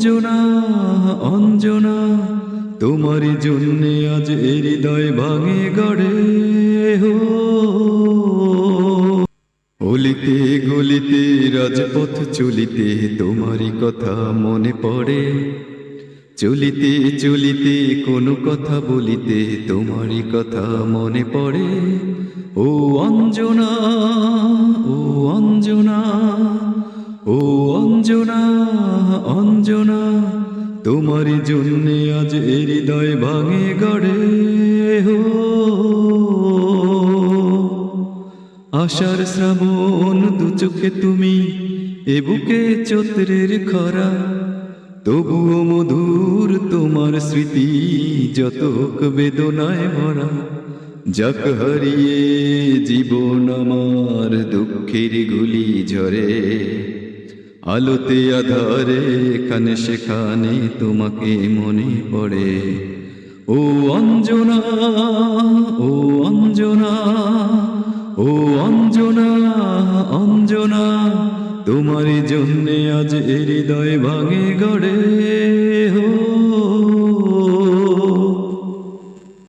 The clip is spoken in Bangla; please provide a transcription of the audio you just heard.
অঞ্জনা অঞ্জনা তোমারই জন্যে আজ এ হৃদয় ভাঙে গড়ে হো। অলিতে গলিতে রাজপথ চলিতে তোমারই কথা মনে পড়ে, চলিতে চলিতে কোনো কথা বলিতে তোমারই কথা মনে পড়ে। ও অঞ্জনা ও অঞ্জনা ও অঞ্জনা অঞ্জনা তোমারই জন্যে আজ এ হৃদয় ভাঙে গড়ে হো। আষাঢ় শ্রাবণ দু চোখে তুমি, এ বুকে চৈত্রের খরা, তবুও মধুর তোমার স্মৃতি যতক বেদনায় ভরা। যাক হারিয়ে জীবন আমার দুঃখের গুলি ঝরে, আলোতে আধারে এখানে সেখানে তোমাকে মনে পড়ে। ও অঞ্জনা ও অঞ্জনা ও অঞ্জনা অঞ্জনা তোমারই জন্যে আজ এ হৃদয় ভাঙে গড়ে